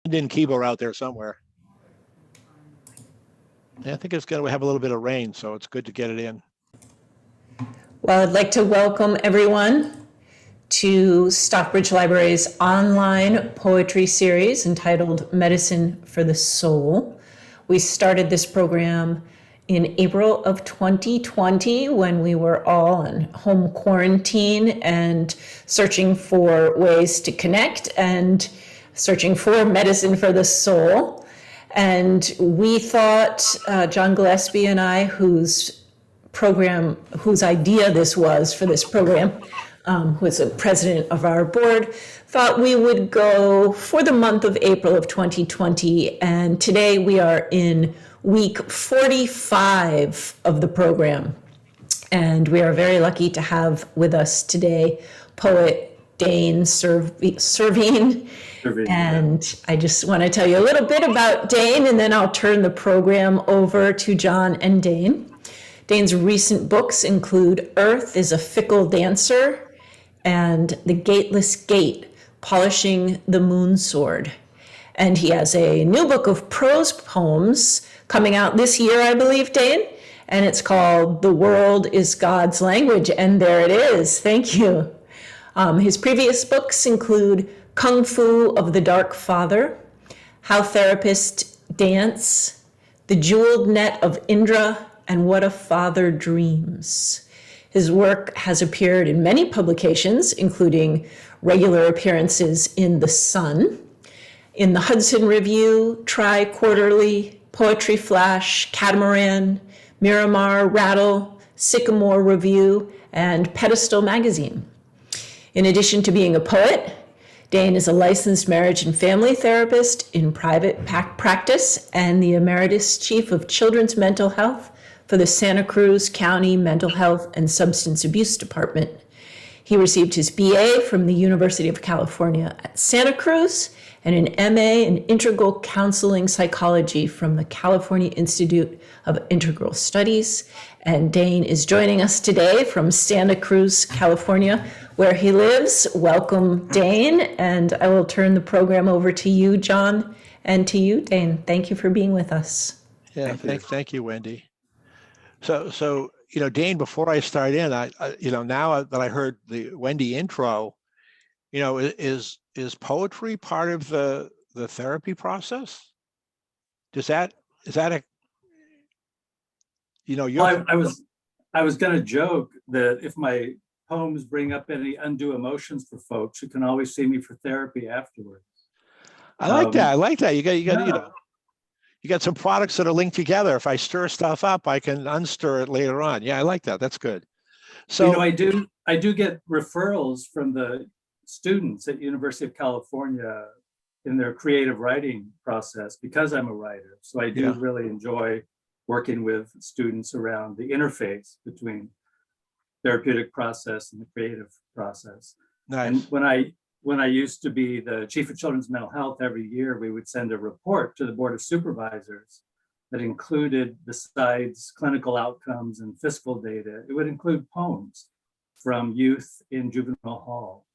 In Kibo out there somewhere. Yeah, I think it's going to have a little bit of rain, so it's good to get it in. Well, I'd like to welcome everyone to Stockbridge Library's online poetry series entitled Medicine for the Soul. We started this program in April of 2020 when we were all in home quarantine and searching for ways to connect and searching for medicine for the soul. And we thought, John Gillespie and I, whose idea this was for this program, who is the president of our board, thought we would go for the month of April of 2020. And today we are in week 45 of the program. And we are very lucky to have with us today poet Dane Cervine. And I just want to tell you a little bit about Dane, and then I'll turn the program over to John and Dane. Dane's recent books include Earth is a Fickle Dancer and The Gateless Gate, Polishing the Moon Sword. And he has a new book of prose poems coming out this year, I believe, Dane, and it's called The World is God's Language, and there it is. Thank you. His previous books include Kung Fu of the Dark Father, How Therapists Dance, The Jeweled Net of Indra, and What a Father Dreams. His work has appeared in many publications, including regular appearances in The Sun, in the Hudson Review, Tri-Quarterly, Poetry Flash, Catamaran, Miramar, Rattle, Sycamore Review, and Pedestal Magazine. In addition to being a poet, Dane is a licensed marriage and family therapist in private practice and the Emeritus Chief of Children's Mental Health for the Santa Cruz County Mental Health and Substance Abuse Department. He received his BA from the University of California at Santa Cruz and an MA in Integral Counseling Psychology from the California Institute of Integral Studies. And Dane is joining us today from Santa Cruz, California, where he lives. Welcome, Dane, and I will turn the program over to you, John, and to you, Dane. Thank you for being with us. Yeah, thank you, Wendy. So Dane, before I start in, I now that I heard the Wendy intro, is poetry part of the therapy process? Is that a Well, I was going to joke that if my poems bring up any undue emotions for folks, you can always see me for therapy afterwards. I like that. You got some products that are linked together. If I stir stuff up, I can unstir it later on. Yeah, I like that. That's good. So I do get referrals from the students at University of California in their creative writing process because I'm a writer. So I do really enjoy working with students around the interface between therapeutic process and the creative process. Nice. And when I used to be the chief of children's mental health, every year we would send a report to the board of supervisors that included, besides clinical outcomes and fiscal data, it would include poems from youth in juvenile hall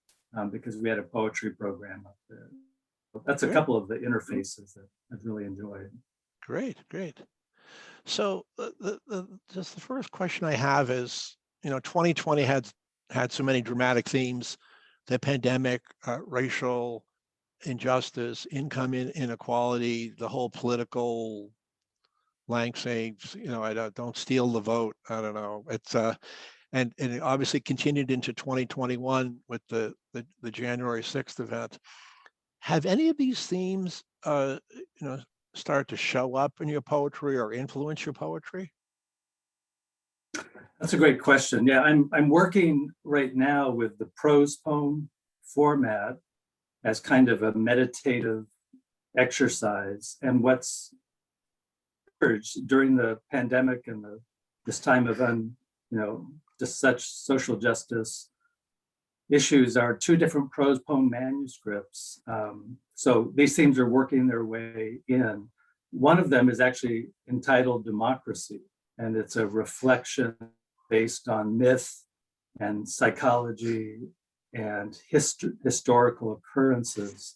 because we had a poetry program up there. That's a couple of the interfaces that I've really enjoyed. Great. So just the first question I have is, 2020 had so many dramatic themes: the pandemic, racial injustice, income inequality, the whole political landscapes. I don't steal the vote. I don't know. It's and it obviously continued into 2021 with the January 6th event. Have any of these themes, start to show up in your poetry or influence your poetry? That's a great question. Yeah, I'm working right now with the prose poem format as kind of a meditative exercise. And what's emerged during the pandemic and this time of just such social justice issues are two different prose poem manuscripts. So these themes are working their way in. One of them is actually entitled Democracy, and it's a reflection based on myth and psychology and historical occurrences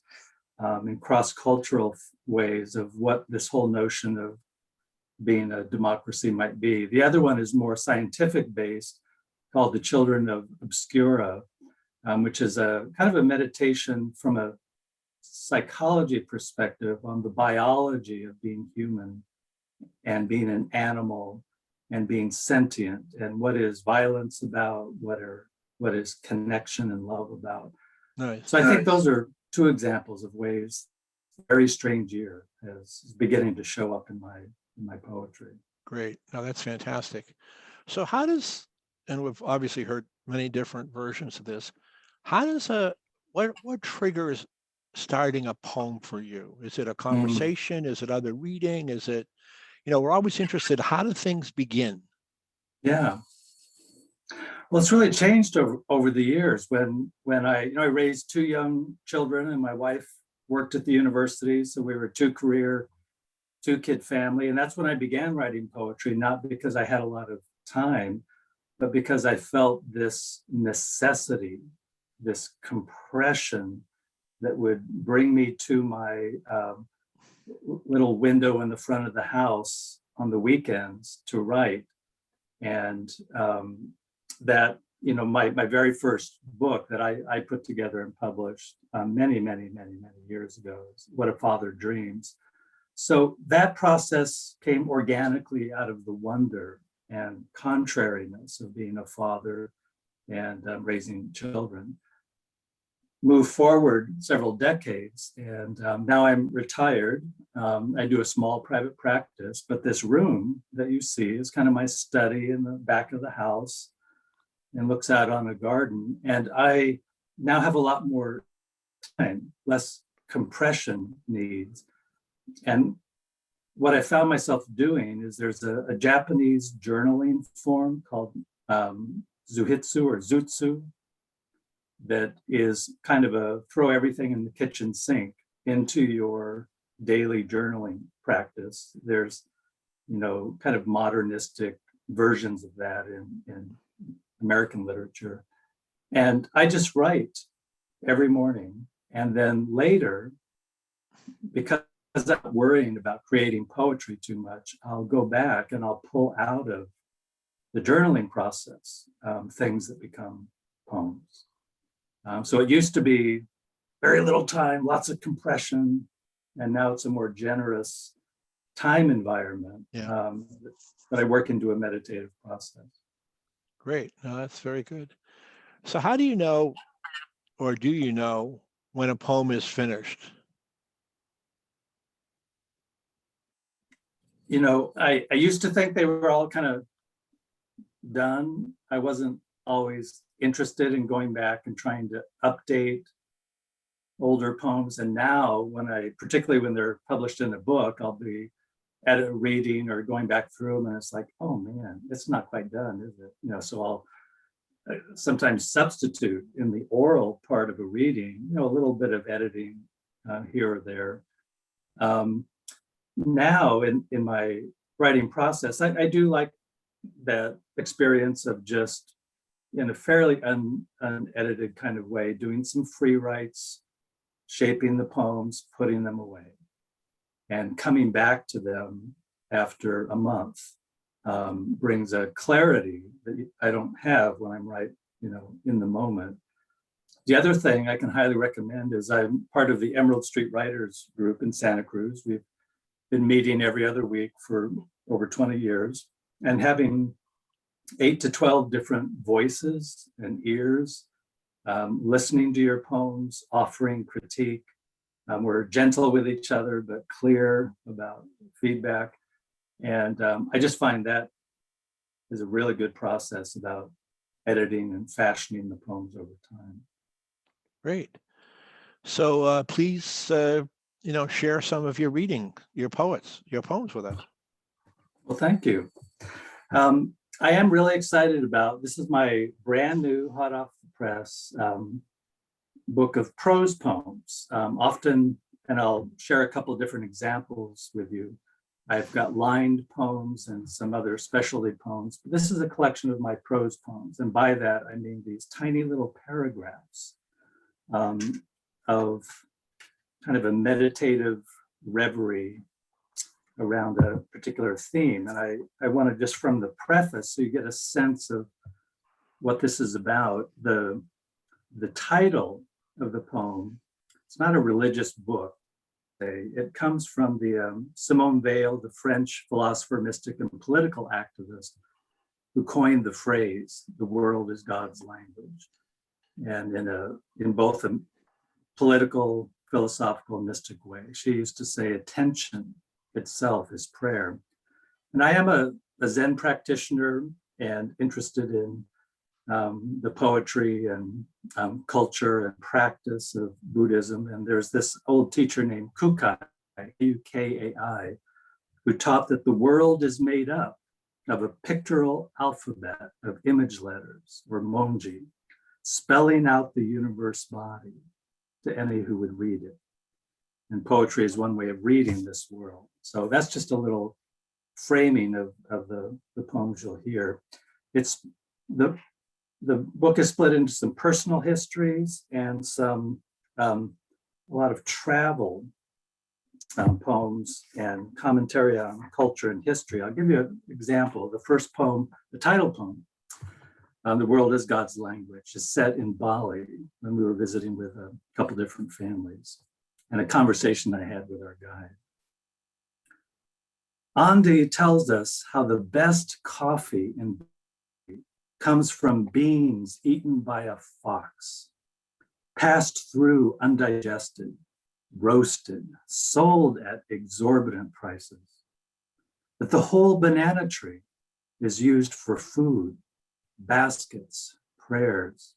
in cross-cultural ways of what this whole notion of being a democracy might be. The other one is more scientific based, called The Children of Obscura, which is a kind of a meditation from a psychology perspective on the biology of being human and being an animal and being sentient, and what is violence about, what is connection and love about. Nice. So I think those are two examples of ways Very Strange Year is beginning to show up in my poetry. Great. No, that's fantastic. So how does, and we've obviously heard many different versions of this, how does what triggers starting a poem for you? Is it a conversation? Is it other reading? Is it, we're always interested, how do things begin? Yeah. Well, it's really changed over the years. When I raised two young children, and my wife worked at the university, so we were two-kid family, and that's when I began writing poetry, not because I had a lot of time, but because I felt this necessity, this compression that would bring me to my little window in the front of the house on the weekends to write. And that, my very first book that I put together and published many years ago is What a Father Dreams. So that process came organically out of the wonder and contrariness of being a father and raising children. Move forward several decades, and now I'm retired. I do a small private practice, but this room that you see is kind of my study in the back of the house and looks out on a garden. And I now have a lot more time, less compression needs. And what I found myself doing is there's a Japanese journaling form called Zuhitsu or Zutsu, that is kind of a throw everything in the kitchen sink into your daily journaling practice. There's, kind of modernistic versions of that in American literature. And I just write every morning. And then later, because I'm not worrying about creating poetry too much, I'll go back and I'll pull out of the journaling process things that become poems. So it used to be very little time, lots of compression, and now it's a more generous time environment that I work into a meditative process. Great. No, that's very good. So how do you know, or do you know, when a poem is finished? I used to think they were all kind of done. I wasn't always interested in going back and trying to update older poems. And now particularly when they're published in a book, I'll be at a reading or going back through them, and it's like, oh man, it's not quite done, is it? So I'll sometimes substitute in the oral part of a reading, a little bit of editing here or there. Now in my writing process, I do like that experience of just in a fairly unedited kind of way, doing some free writes, shaping the poems, putting them away, and coming back to them after a month brings a clarity that I don't have when I'm in the moment. The other thing I can highly recommend is I'm part of the Emerald Street Writers group in Santa Cruz. We've been meeting every other week for over 20 years and having 8 to 12 different voices and ears, listening to your poems, offering critique. We're gentle with each other, but clear about feedback. And I just find that is a really good process about editing and fashioning the poems over time. Great. So please, share some of your reading, your poems with us. Well, thank you. I am really excited about, this is my brand new, hot off the press book of prose poems. Often, and I'll share a couple of different examples with you. I've got lined poems and some other specialty poems, but this is a collection of my prose poems. And by that, I mean these tiny little paragraphs of kind of a meditative reverie around a particular theme. And I want to just from the preface, so you get a sense of what this is about. The title of the poem, it's not a religious book. It comes from the Simone Weil, the French philosopher, mystic, and political activist who coined the phrase, "The world is God's language." And in both a political, philosophical, and mystic way, she used to say, attention itself is prayer. And I am a Zen practitioner and interested in the poetry and culture and practice of Buddhism. And there's this old teacher named Kukai, Ukai, who taught that the world is made up of a pictorial alphabet of image letters, or monji, spelling out the universe body to any who would read it. And poetry is one way of reading this world. So that's just a little framing of the poems you'll hear. It's the book is split into some personal histories and some a lot of travel poems and commentary on culture and history. I'll give you an example. The first poem, the title poem, "The World is God's Language," is set in Bali when we were visiting with a couple different families, and a conversation I had with our guide. Andi tells us how the best coffee in Bali comes from beans eaten by a fox, passed through undigested, roasted, sold at exorbitant prices. That the whole banana tree is used for food, baskets, prayers.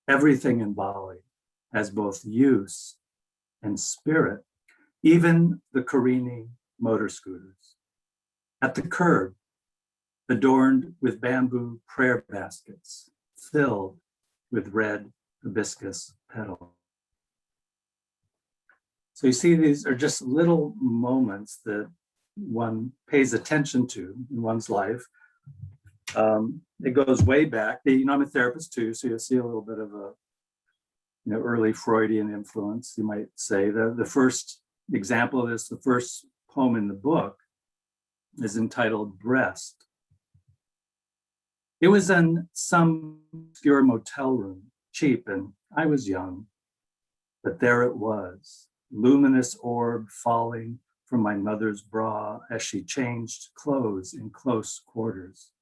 Everything in Bali has both use and spirit, even the careening motor scooters. At the curb, adorned with bamboo prayer baskets, filled with red hibiscus petals. So you see, these are just little moments that one pays attention to in one's life. It goes way back. I'm a therapist too, so you'll see a little bit of a early Freudian influence, you might say. The first example of this, the first poem in the book, is entitled "Breast." It was in some obscure motel room, cheap, and I was young, but there it was, luminous orb falling from my mother's bra as she changed clothes in close quarters.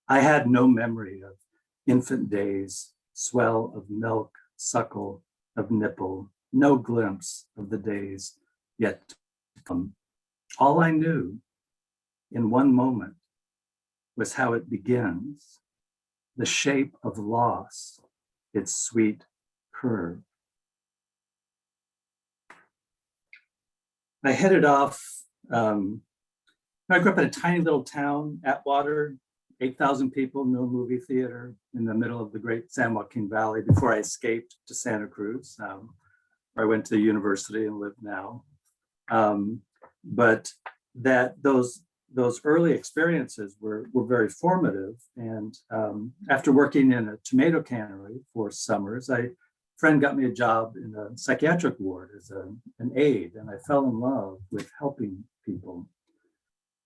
I had no memory of infant days, swell of milk, suckle of nipple, no glimpse of the days yet to come. All I knew in one moment was how it begins, the shape of loss, its sweet curve. I headed off. I grew up in a tiny little town, Atwater, 8,000 people, no movie theater, in the middle of the great San Joaquin Valley before I escaped to Santa Cruz, where I went to the university and live now. But those early experiences were very formative. And after working in a tomato cannery for summers, a friend got me a job in a psychiatric ward as an aide, and I fell in love with helping people.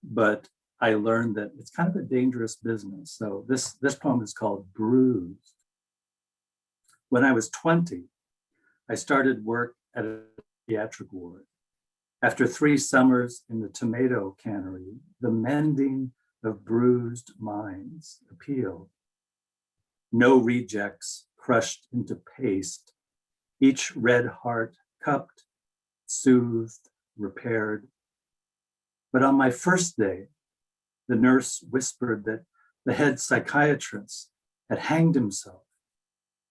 But I learned that it's kind of a dangerous business. So this poem is called "Bruised." When I was 20, I started work at a psychiatric ward. After 3 summers in the tomato cannery, the mending of bruised minds appealed. No rejects crushed into paste, each red heart cupped, soothed, repaired. But on my first day, the nurse whispered that the head psychiatrist had hanged himself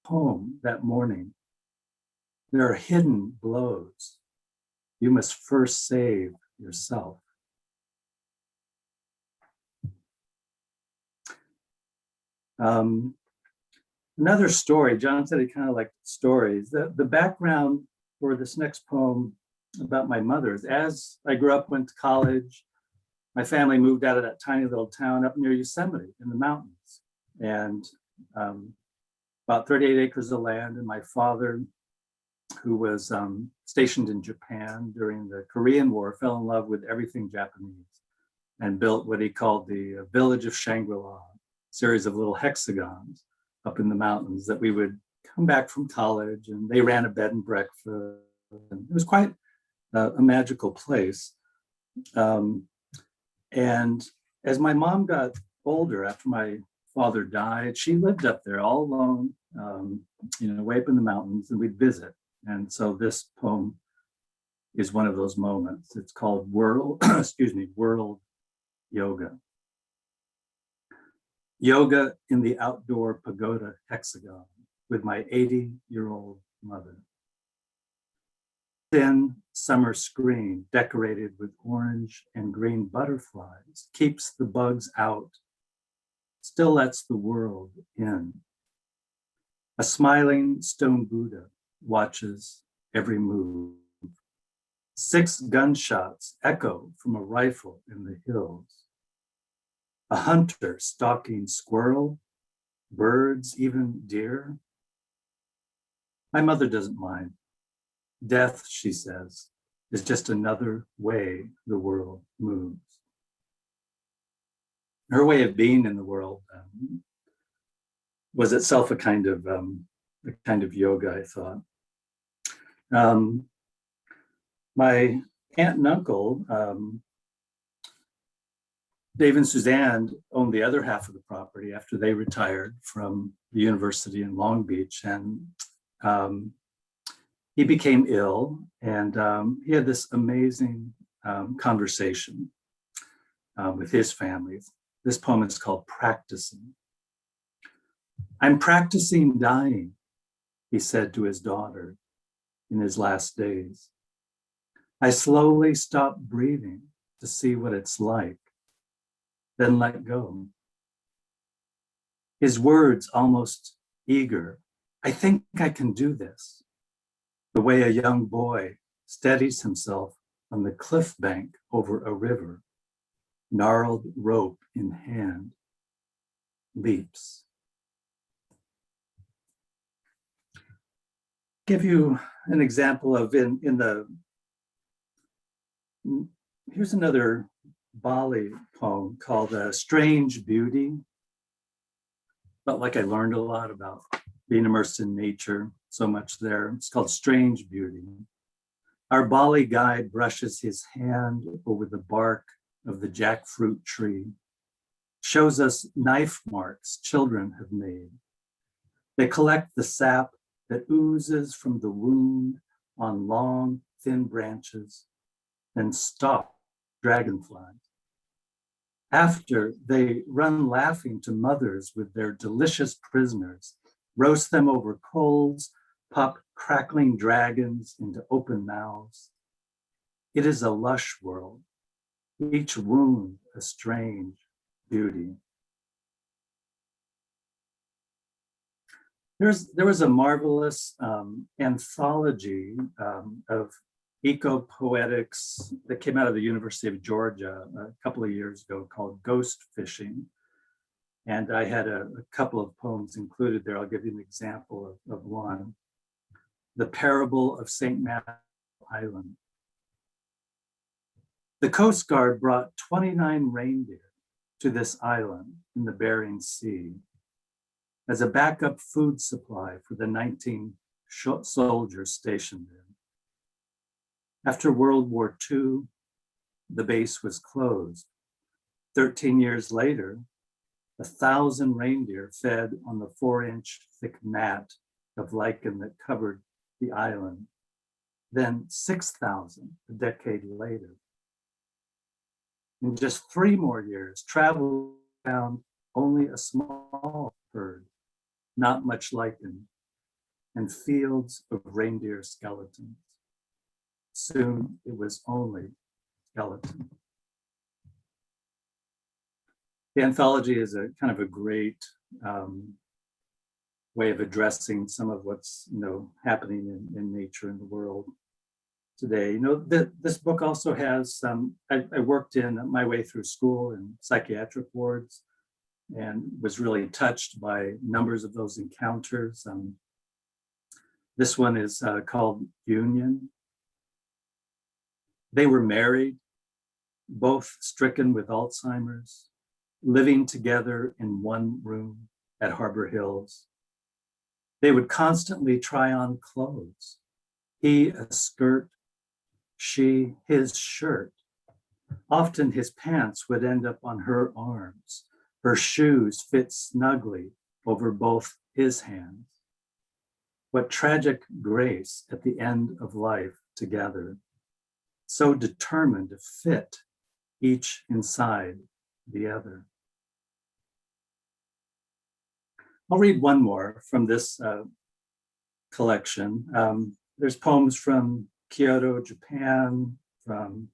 home that morning. There are hidden blows. You must first save yourself. Another story, John said he kind of liked stories. The background for this next poem about my mother is, as I grew up, went to college, my family moved out of that tiny little town up near Yosemite in the mountains. And about 38 acres of land, and my father who was stationed in Japan during the Korean War, fell in love with everything Japanese and built what he called the village of Shangri-La, a series of little hexagons up in the mountains that we would come back from college, and they ran a bed and breakfast. And it was quite a magical place. And as my mom got older, after my father died, she lived up there all alone, way up in the mountains, and we'd visit. And so this poem is one of those moments. It's called World Yoga. Yoga in the outdoor pagoda hexagon with my 80-year-old mother. Thin summer screen decorated with orange and green butterflies keeps the bugs out, still lets the world in. A smiling stone Buddha watches every move. 6 gunshots echo from a rifle in the hills. A hunter stalking squirrel, birds, even deer. My mother doesn't mind. Death, she says, is just another way the world moves. Her way of being in the world was itself a kind of yoga, I thought. My aunt and uncle, Dave and Suzanne, owned the other half of the property after they retired from the university in Long Beach, and he became ill, and he had this amazing conversation with his family. This poem is called Practicing. I'm practicing dying, he said to his daughter in his last days. I slowly stop breathing to see what it's like, then let go. His words almost eager. I think I can do this. The way a young boy steadies himself on the cliff bank over a river, gnarled rope in hand, leaps. Give you an example of here's another Bali poem called Strange Beauty. Felt like I learned a lot about being immersed in nature, so much there. It's called Strange Beauty. Our Bali guide brushes his hand over the bark of the jackfruit tree, shows us knife marks children have made. They collect the sap that oozes from the wound on long, thin branches and stalk dragonflies. After, they run laughing to mothers with their delicious prisoners, roast them over coals, pop crackling dragons into open mouths. It is a lush world, each wound a strange beauty. There was a marvelous anthology of eco-poetics that came out of the University of Georgia a couple of years ago called Ghost Fishing. And I had a couple of poems included there. I'll give you an example of one. The Parable of St. Matthew Island. The Coast Guard brought 29 reindeer to this island in the Bering Sea as a backup food supply for the 19 soldiers stationed there. After World War II, the base was closed. 13 years later, 1,000 reindeer fed on the 4-inch thick mat of lichen that covered the island. Then 6,000 a decade later. In just 3 more years, travel found only a small herd, not much lichen, and fields of reindeer skeletons. Soon it was only skeleton. The anthology is a kind of a great way of addressing some of what's happening in nature in the world today. This book also has I worked in my way through school in psychiatric wards and was really touched by numbers of those encounters. This one is called Union. They were married, both stricken with Alzheimer's, living together in one room at Harbor Hills. They would constantly try on clothes. He a skirt, she his shirt. Often his pants would end up on her arms. Her shoes fit snugly over both his hands. What tragic grace at the end of life together, so determined to fit each inside the other. I'll read one more from this collection. There's poems from Kyoto, Japan, from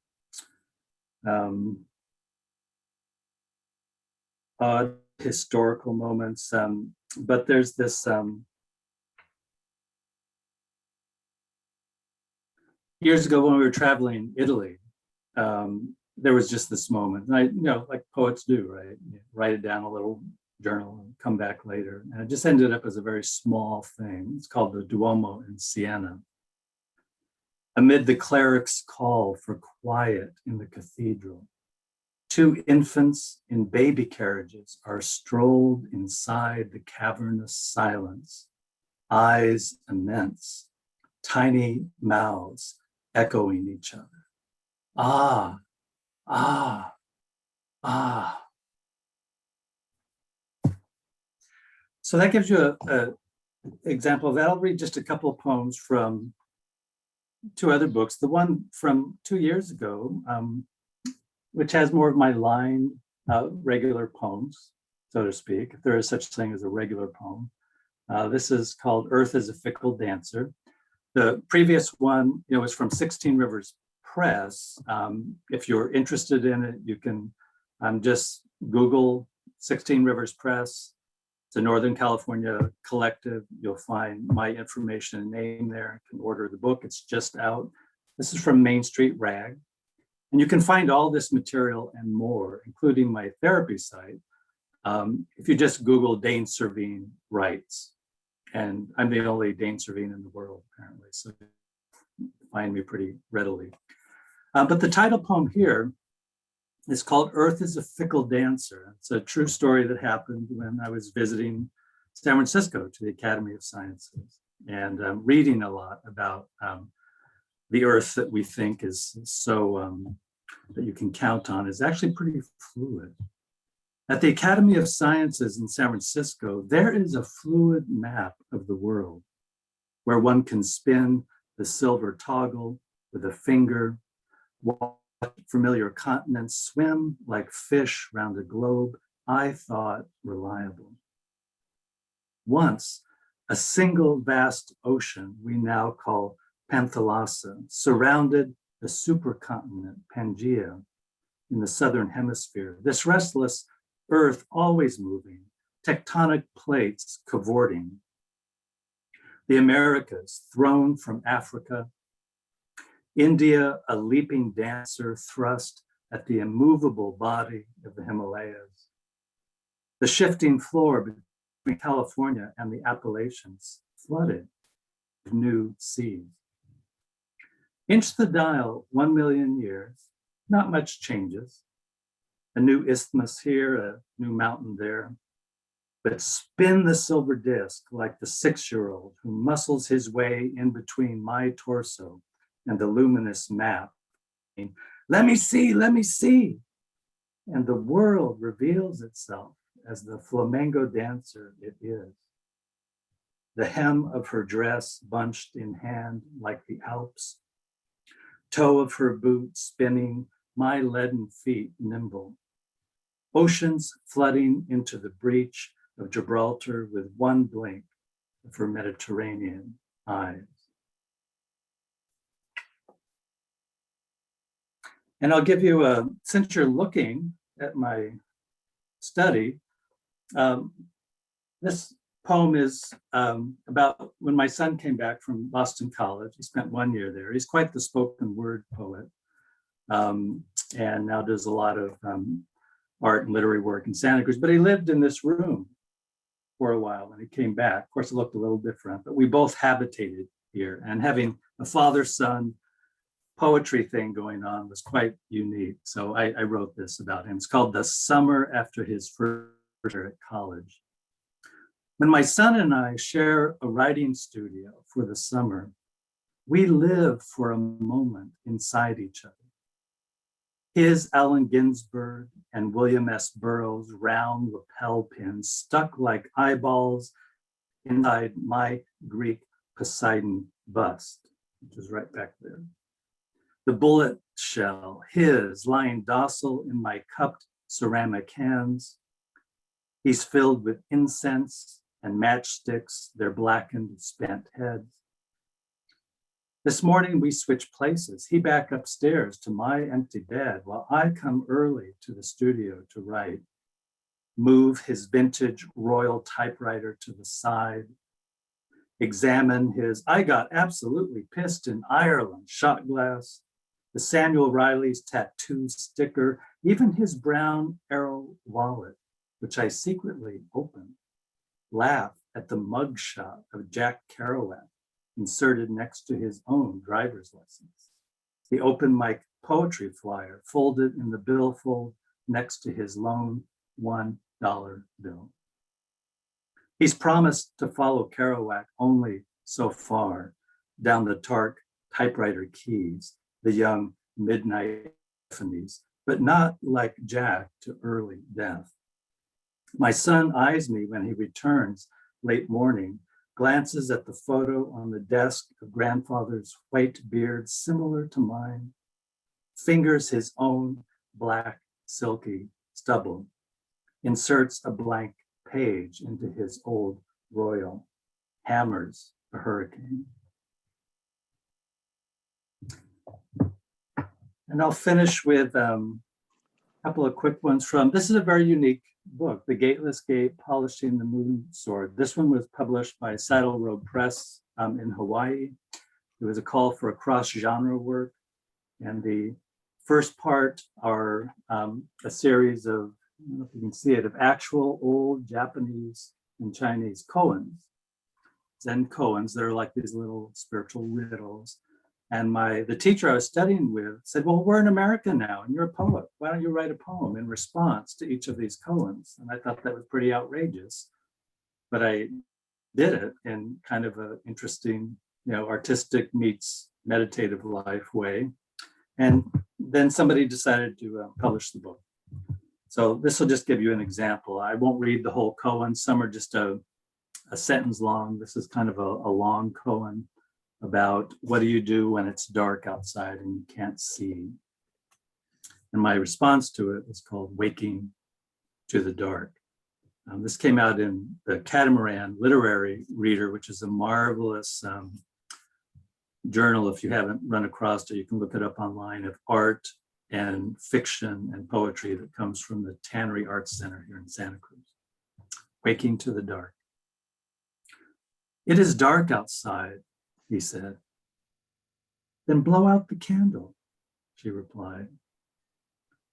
odd historical moments, but there's this years ago when we were traveling Italy, there was just this moment. And I, like poets do, right? You write it down a little journal and come back later. And it just ended up as a very small thing. It's called the Duomo in Siena. Amid the cleric's call for quiet in the cathedral, two infants in baby carriages are strolled inside the cavernous silence, eyes immense, tiny mouths echoing each other. Ah, ah, ah. So that gives you an example of that. I'll read just a couple of poems from two other books. The one from 2 years ago, which has more of my lined regular poems, so to speak, if there is such thing as a regular poem. This is called Earth is a Fickle Dancer. The previous one, was from 16 Rivers Press. If you're interested in it, you can just Google 16 Rivers Press. It's a Northern California collective. You'll find my information and name there. You can order the book. It's just out. This is from Main Street Rag. And you can find all this material and more, including my therapy site, if you just Google Dane Cervine Writes. And I'm the only Dane Cervine in the world, apparently, so you find me pretty readily. But the title poem here is called Earth is a Fickle Dancer. It's a true story that happened when I was visiting San Francisco to the Academy of Sciences and reading a lot about the Earth that we think is so, that you can count on, is actually pretty fluid. At the Academy of Sciences in San Francisco, there is a fluid map of the world where one can spin the silver toggle with a finger, watch familiar continents swim like fish round a globe I thought reliable. Once, a single vast ocean we now call Panthalassa surrounded the supercontinent Pangaea in the southern hemisphere. This restless Earth always moving, tectonic plates cavorting. The Americas thrown from Africa, India a leaping dancer thrust at the immovable body of the Himalayas. The shifting floor between California and the Appalachians flooded with new seas. Inch the dial 1 million years, not much changes. A new isthmus here, a new mountain there. But spin the silver disc like the 6-year-old who muscles his way in between my torso and the luminous map. Let me see, let me see. And the world reveals itself as the flamenco dancer it is. The hem of her dress bunched in hand like the Alps. Toe of her boot spinning, my leaden feet nimble. Oceans flooding into the breach of Gibraltar with one blink of her Mediterranean eyes. And I'll give you since you're looking at my study, this poem is about when my son came back from Boston College. He spent 1 year there. He's quite the spoken word poet, and now does a lot of art and literary work in Santa Cruz, but he lived in this room for a while when he came back. Of course, it looked a little different, but we both habitated here, and having a father-son poetry thing going on was quite unique. So I wrote this about him. It's called The Summer After His First Year at College. When my son and I share a writing studio for the summer, we live for a moment inside each other. His Allen Ginsberg and William S. Burroughs' round lapel pins stuck like eyeballs inside my Greek Poseidon bust, which is right back there. The bullet shell, his, lying docile in my cupped ceramic hands. He's filled with incense and matchsticks, their blackened, spent heads. This morning we switch places. He back upstairs to my empty bed while I come early to the studio to write, move his vintage Royal typewriter to the side, examine his I got absolutely pissed in Ireland shot glass, the Samuel Riley's tattoo sticker, even his brown arrow wallet, which I secretly open, laugh at the mugshot of Jack Kerouac inserted next to his own driver's license, the open mic poetry flyer folded in the billfold next to his lone $1 bill. He's promised to follow Kerouac only so far down the Tark typewriter keys, the young midnight epiphanies, but not like Jack to early death. My son eyes me when he returns late morning, glances at the photo on the desk of grandfather's white beard similar to mine, fingers his own black silky stubble, inserts a blank page into his old Royal, hammers a hurricane. And I'll finish with a couple of quick ones from, this is a very unique book, The Gateless Gate, Polishing the Moon Sword. This one was published by Saddle Road Press in Hawaii. It was a call for a cross-genre work. And the first part are a series of, I don't know if you can see it, of actual old Japanese and Chinese koans, Zen koans. They're like these little spiritual riddles. And the teacher I was studying with said, well, we're in America now and you're a poet. Why don't you write a poem in response to each of these koans? And I thought that was pretty outrageous, but I did it in kind of an interesting, artistic meets meditative life way. And then somebody decided to publish the book. So this will just give you an example. I won't read the whole koan. Some are just a sentence long. This is kind of a long koan about what do you do when it's dark outside and you can't see. And my response to it was called Waking to the Dark. This came out in the Catamaran Literary Reader, which is a marvelous journal. If you haven't run across it, you can look it up online, of art and fiction and poetry that comes from the Tannery Arts Center here in Santa Cruz. Waking to the Dark. It is dark outside, he said. Then blow out the candle, she replied.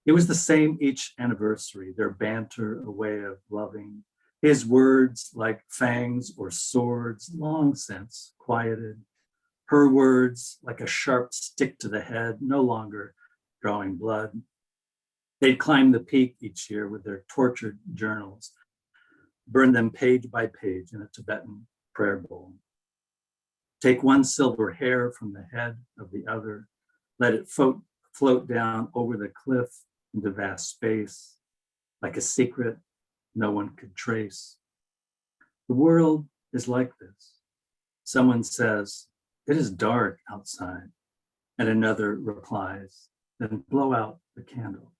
It was the same each anniversary, their banter, a way of loving. His words like fangs or swords, long since quieted. Her words like a sharp stick to the head, no longer drawing blood. They'd climb the peak each year with their tortured journals, burn them page by page in a Tibetan prayer bowl. Take one silver hair from the head of the other, let it float down over the cliff into vast space, like a secret no one could trace. The world is like this. Someone says, it is dark outside, and another replies, then blow out the candle.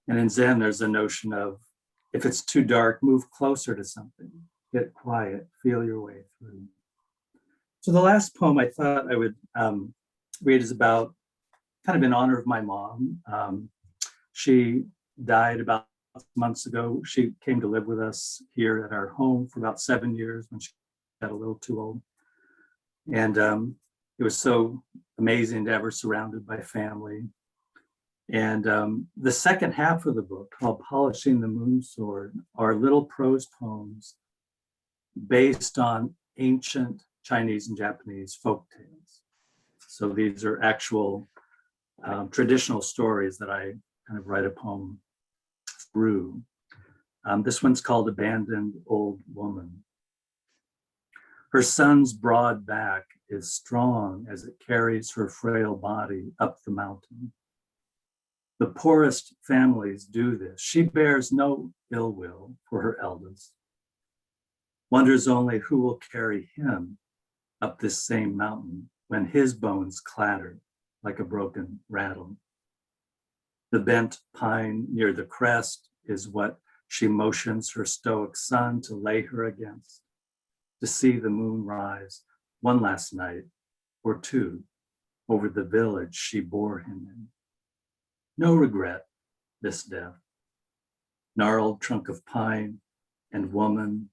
And in Zen, there's a notion of, if it's too dark, move closer to something, get quiet, feel your way through. So the last poem I thought I would read is about, kind of in honor of my mom. She died about months ago. She came to live with us here at our home for about 7 years when she got a little too old. And it was so amazing to have her surrounded by family. And the second half of the book, called Polishing the Moon Sword, are little prose poems based on ancient Chinese and Japanese folk tales. So these are actual traditional stories that I kind of write a poem through. This one's called Abandoned Old Woman. Her son's broad back is strong as it carries her frail body up the mountain. The poorest families do this. She bears no ill will for her eldest, wonders only who will carry him up this same mountain when his bones clatter like a broken rattle. The bent pine near the crest is what she motions her stoic son to lay her against, to see the moon rise one last night or two over the village she bore him in. No regret, this death. Gnarled trunk of pine and woman,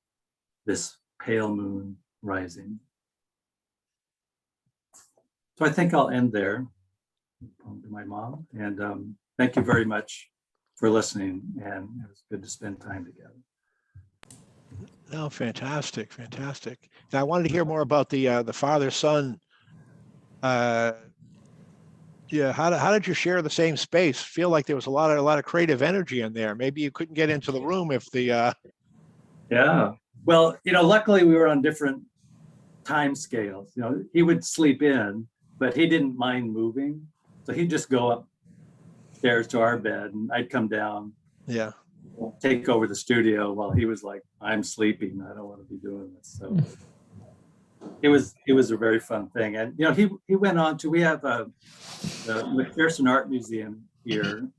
this pale moon rising. So I think I'll end there. Poem to my mom, and thank you very much for listening, and it was good to spend time together. No, fantastic, fantastic. And I wanted to hear more about the father-son. Yeah, how did you share the same space? Feel like there was a lot of creative energy in there. Maybe you couldn't get into the room if the. Yeah. Well, luckily we were on different time scales. He would sleep in, but he didn't mind moving, so he'd just go upstairs to our bed, and I'd come down. Yeah. Take over the studio while he was like, I'm sleeping. I don't want to be doing this. So it was a very fun thing. And he went on to, we have the McPherson Art Museum here.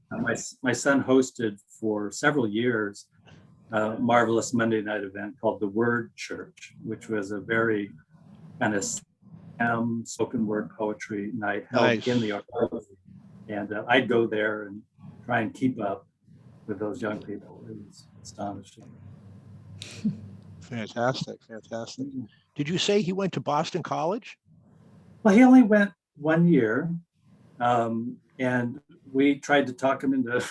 My son hosted for several years a marvelous Monday night event called the Word Church, which was a very kind of spoken word poetry night held in the art. And I'd go there and try and keep up with those young people. It was astonishing. Fantastic, fantastic. Did you say he went to Boston College? Well, he only went 1 year, and we tried to talk him into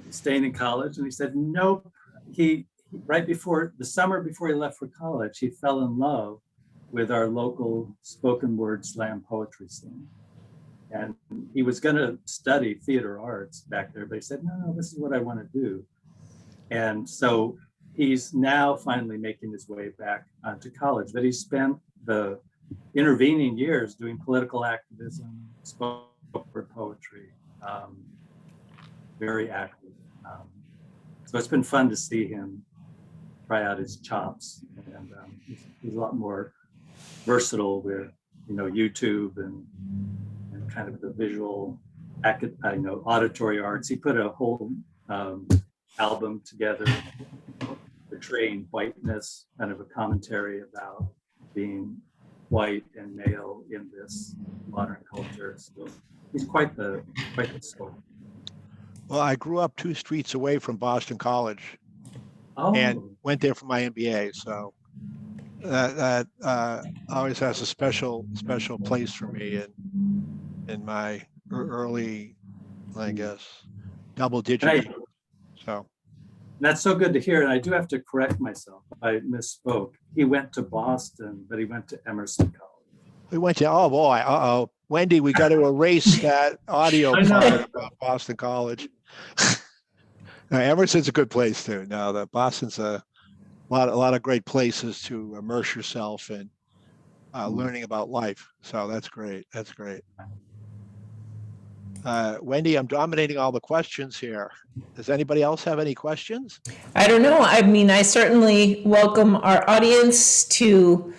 staying in college, and he said nope. He right before the summer before he left for college, he fell in love with our local spoken word slam poetry scene. And he was going to study theater arts back there, but he said, no, this is what I want to do. And so he's now finally making his way back to college, but he spent the intervening years doing political activism, spoken word poetry, very active. So it's been fun to see him try out his chops, and he's a lot more versatile with, YouTube and kind of the visual, auditory arts. He put a whole album together portraying whiteness, kind of a commentary about being white and male in this modern culture. So he's quite the soul. Well, I grew up 2 streets away from Boston College and Oh, went there for my MBA. So that always has a special place for me in my early, I guess, double-digit and years. So that's so good to hear. And I do have to correct myself. I misspoke. He went to Boston, but he went to Emerson College. we went to, oh boy, Wendy, we got to erase that audio I know. part about Boston College. Emerson's a good place too. No, the Boston's a lot of great places to immerse yourself in learning about life. So that's great. That's great. Wendy, I'm dominating all the questions here. Does anybody else have any questions? I don't know. I mean, I certainly welcome our audience to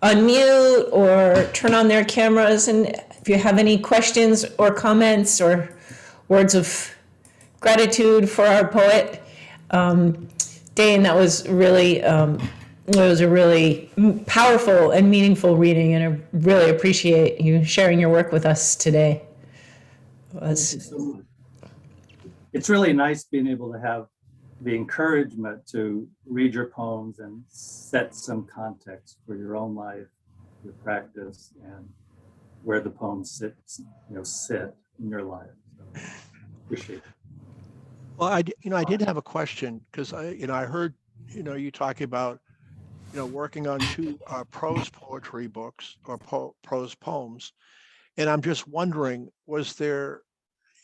unmute or turn on their cameras. And if you have any questions or comments or words of gratitude for our poet, Dane, that was really, it was a really powerful and meaningful reading, and I really appreciate you sharing your work with us today. It's really nice being able to have the encouragement to read your poems and set some context for your own life, your practice, and where the poems sit in your life. So Appreciate it. Well, I did have a question because I heard, you talking about, working on two prose poetry books or prose poems. And I'm just wondering, was there,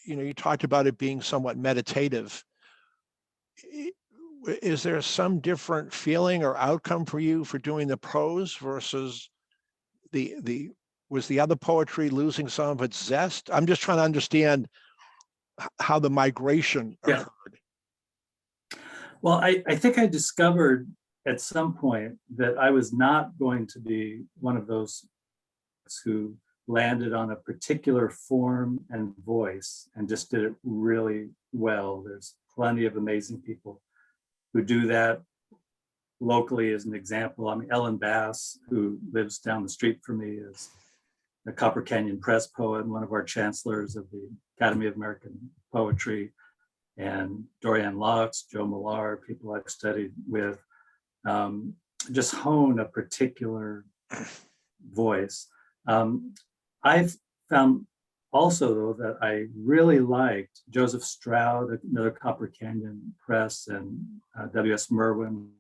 you talked about it being somewhat meditative. Is there some different feeling or outcome for you for doing the prose versus was the other poetry losing some of its zest? I'm just trying to understand how the migration Yeah. occurred. Well, I think I discovered at some point that I was not going to be one of those who landed on a particular form and voice and just did it really well. There's plenty of amazing people who do that locally. As an example, I mean, Ellen Bass, who lives down the street from me, is a Copper Canyon Press poet and one of our chancellors of the Academy of American Poetry, and Dorianne Laux, Joe Millar, people I've studied with, just hone a particular voice. I've found also, though, that I really liked Joseph Stroud, another Copper Canyon Press, and W.S. Merwin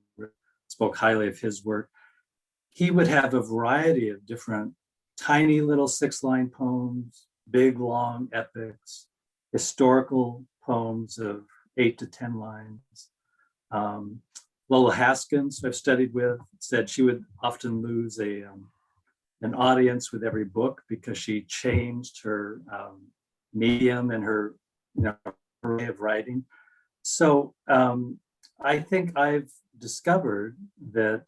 spoke highly of his work. He would have a variety of different tiny little 6-line poems, big, long epics, historical poems of 8 to 10 lines. Lola Haskins, who I've studied with, said she would often lose an audience with every book because she changed her medium and her, her way of writing. So I think I've discovered that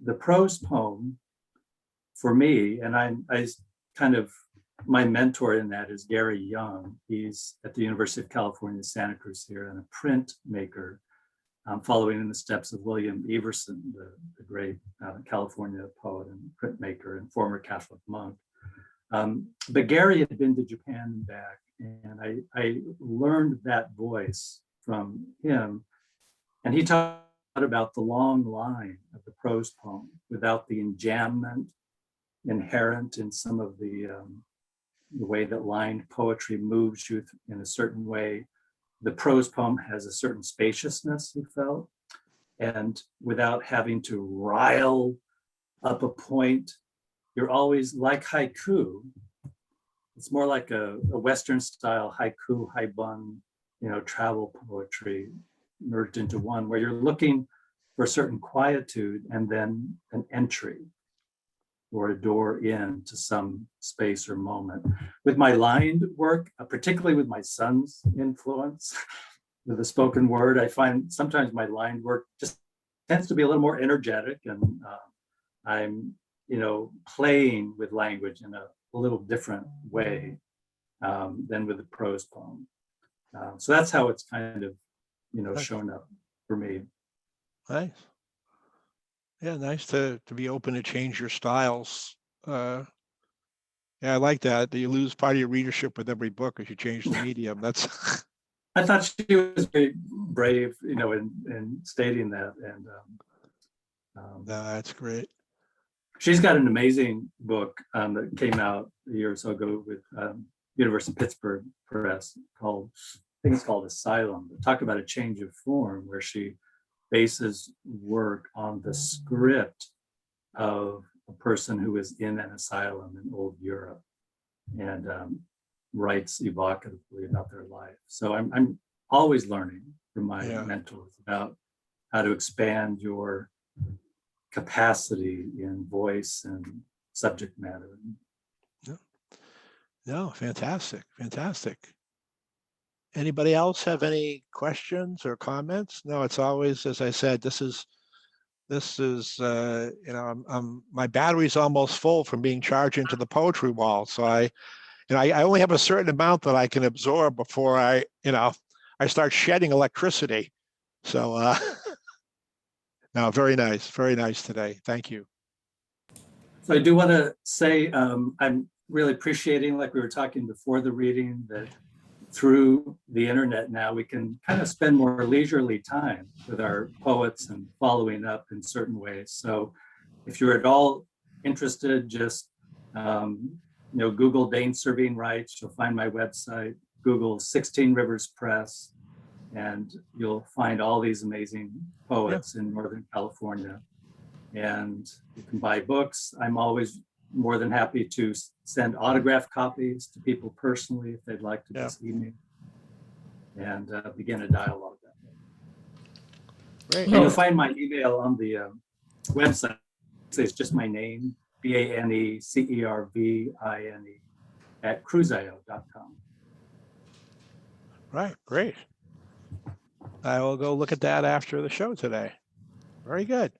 the prose poem for me, and I kind of, my mentor in that is Gary Young. He's at the University of California, Santa Cruz here, and a printmaker, following in the steps of William Everson, the great California poet and printmaker and former Catholic monk. But Gary had been to Japan and back, and I learned that voice from him. And he talked about the long line of the prose poem without the enjambment inherent in some of the way that lined poetry moves you in a certain way. The prose poem has a certain spaciousness, he felt, and without having to rile up a point, you're always like haiku. It's more like a Western style haiku, haibun, travel poetry merged into one, where you're looking for a certain quietude and then an entry or a door into some space or moment. With my lined work, particularly with my son's influence, with the spoken word, I find sometimes my lined work just tends to be a little more energetic, and I'm, playing with language in a little different way than with the prose poem. So that's how it's kind of, shown up for me. Nice. Yeah, nice to be open to change your styles. Yeah, I like that. You lose part of your readership with every book as you change the medium. That's. I thought she was very brave, in stating that, and No, that's great. she's got an amazing book that came out a year or so ago with University of Pittsburgh Press called, I think it's called Asylum. Talk about a change of form, where she bases work on the script of a person who is in an asylum in old Europe, and writes evocatively about their life. So I'm always learning from my mentors about how to expand your capacity in voice and subject matter. No, fantastic, fantastic. Anybody else have any questions or comments? No, it's always, as I said, this is my battery's almost full from being charged into the poetry wall. So I only have a certain amount that I can absorb before I start shedding electricity. So no, very nice today. Thank you. So I do want to say I'm really appreciating, like we were talking before the reading, that through the internet now we can kind of spend more leisurely time with our poets and following up in certain ways. So if you're at all interested, just Google Dane Cervine Writes. You'll find my website. Google 16 Rivers Press, and you'll find all these amazing poets in Northern California. And you can buy books. I'm always more than happy to send autographed copies to people personally if they'd like to just email and begin a dialogue that way. Great. And you'll find my email on the website. It's just my name, BaneCervine @cruisio.com. Right, great. I will go look at that after the show today. Very good.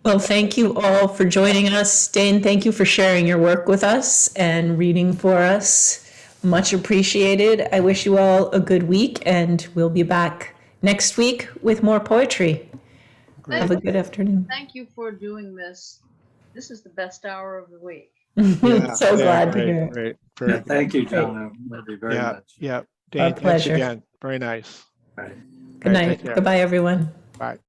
Well, thank you all for joining us. Dane, thank you for sharing your work with us and reading for us. Much appreciated. I wish you all a good week, and we'll be back next week with more poetry. Have a good afternoon. Thank you for doing this. This is the best hour of the week. So glad to hear it. Great. Very good. Thank you, John. Love you very Yeah, much. yeah. Our Dane, thanks pleasure. again. Very nice. All right. Good All right, night. take care. Goodbye, everyone. Bye.